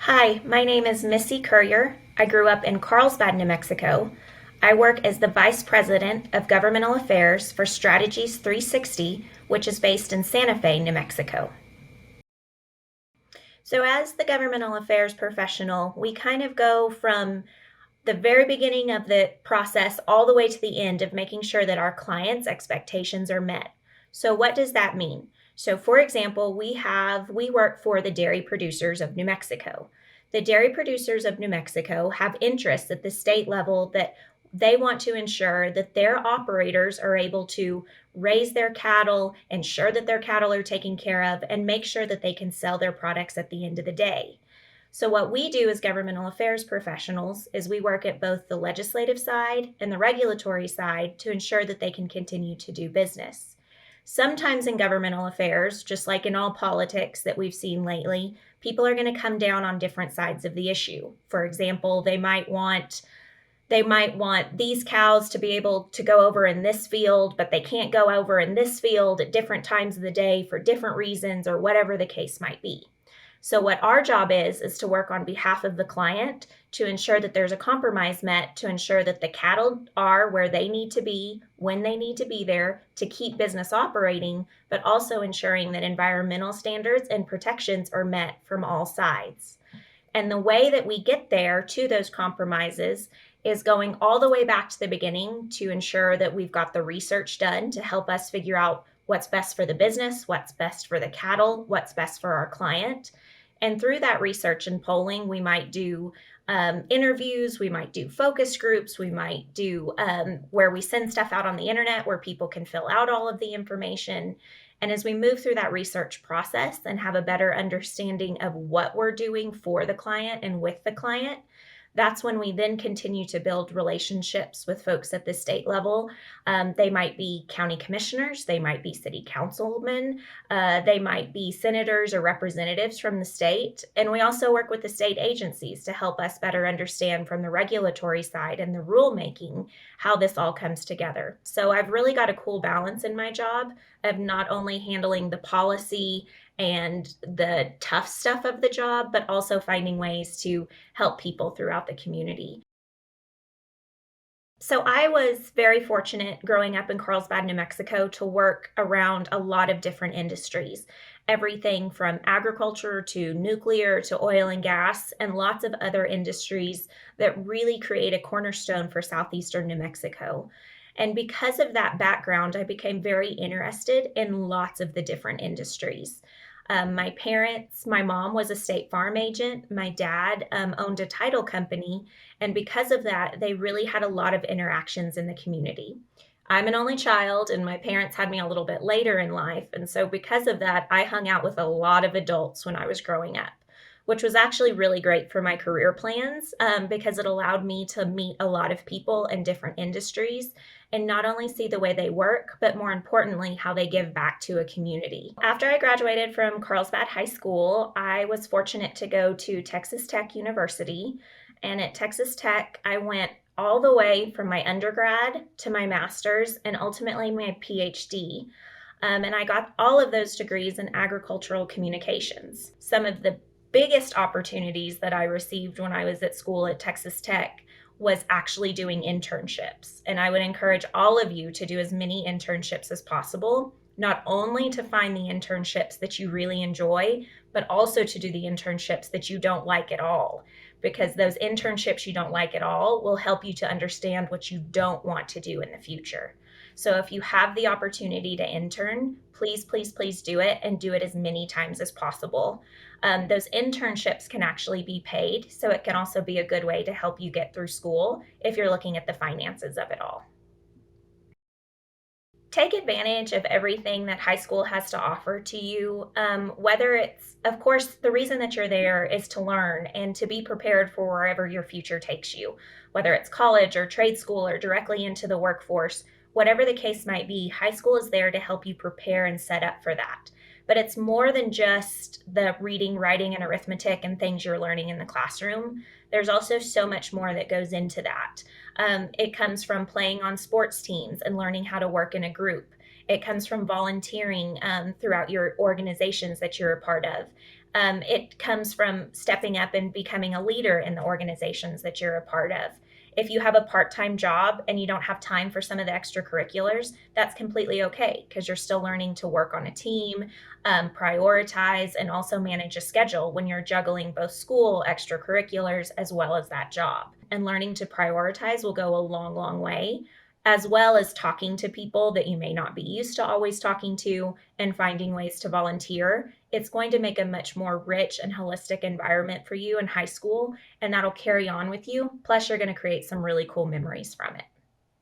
Hi, my name is Missy Courier. I grew up in Carlsbad, New Mexico. I work as the Vice President of Governmental Affairs for Strategies 360, which is based in Santa Fe, New Mexico. So, as the governmental affairs professional, we kind of go from the very beginning of the process all the way to the end of making sure that our clients' expectations are met. So, what does that mean? So, for example, we work for the dairy producers of New Mexico. The dairy producers of New Mexico have interests at the state level that they want to ensure that their operators are able to raise their cattle, ensure that their cattle are taken care of, and make sure that they can sell their products at the end of the day. So, what we do as governmental affairs professionals is we work at both the legislative side and the regulatory side to ensure that they can continue to do business. Sometimes in governmental affairs, just like in all politics that we've seen lately, people are going to come down on different sides of the issue. For example, they might want these cows to be able to go over in this field, but they can't go over in this field at different times of the day for different reasons or whatever the case might be. So, what our job is to work on behalf of the client to ensure that there's a compromise met, to ensure that the cattle are where they need to be, when they need to be there to keep business operating, but also ensuring that environmental standards and protections are met from all sides. And the way that we get there to those compromises is going all the way back to the beginning to ensure that we've got the research done to help us figure out what's best for the business, what's best for the cattle, what's best for our client. And through that research and polling, we might do interviews, we might do focus groups, we might do where we send stuff out on the internet where people can fill out all of the information. And as we move through that research process and have a better understanding of what we're doing for the client and with the client, that's when we then continue to build relationships with folks at the state level. They might be county commissioners, they might be city councilmen, they might be senators or representatives from the state. And we also work with the state agencies to help us better understand from the regulatory side and the rulemaking how this all comes together. So I've really got a cool balance in my job of not only handling the policy and the tough stuff of the job, but also finding ways to help people throughout the community. So I was very fortunate growing up in Carlsbad, New Mexico, to work around a lot of different industries. Everything from agriculture to nuclear to oil and gas, and lots of other industries that really create a cornerstone for southeastern New Mexico. And because of that background, I became very interested in lots of the different industries. My mom was a state farm agent. My dad owned a title company. And because of that, they really had a lot of interactions in the community. I'm an only child, and my parents had me a little bit later in life. And so, because of that, I hung out with a lot of adults when I was growing up, which was actually really great for my career plans because it allowed me to meet a lot of people in different industries and not only see the way they work, but more importantly, how they give back to a community. After I graduated from Carlsbad High School, I was fortunate to go to Texas Tech University. And at Texas Tech, I went all the way from my undergrad to my master's and ultimately my PhD. And I got all of those degrees in agricultural communications. Some of the biggest opportunities that I received when I was at school at Texas Tech was actually doing internships. And I would encourage all of you to do as many internships as possible, not only to find the internships that you really enjoy, but also to do the internships that you don't like at all. Because those internships you don't like at all will help you to understand what you don't want to do in the future. So if you have the opportunity to intern, please, please, please do it and do it as many times as possible. Those internships can actually be paid, so it can also be a good way to help you get through school if you're looking at the finances of it all. Take advantage of everything that high school has to offer to you. Whether it's, of course, the reason that you're there is to learn and to be prepared for wherever your future takes you, whether it's college or trade school or directly into the workforce. Whatever the case might be, high school is there to help you prepare and set up for that. But it's more than just the reading, writing, and arithmetic and things you're learning in the classroom. There's also so much more that goes into that. It comes from playing on sports teams and learning how to work in a group. It comes from volunteering throughout your organizations that you're a part of. It comes from stepping up and becoming a leader in the organizations that you're a part of. If you have a part time job and you don't have time for some of the extracurriculars, that's completely okay because you're still learning to work on a team, prioritize, and also manage a schedule when you're juggling both school, extracurriculars, as well as that job. And learning to prioritize will go a long, long way, as well as talking to people that you may not be used to always talking to and finding ways to volunteer. It's going to make a much more rich and holistic environment for you in high school, and that'll carry on with you. Plus, you're going to create some really cool memories from it.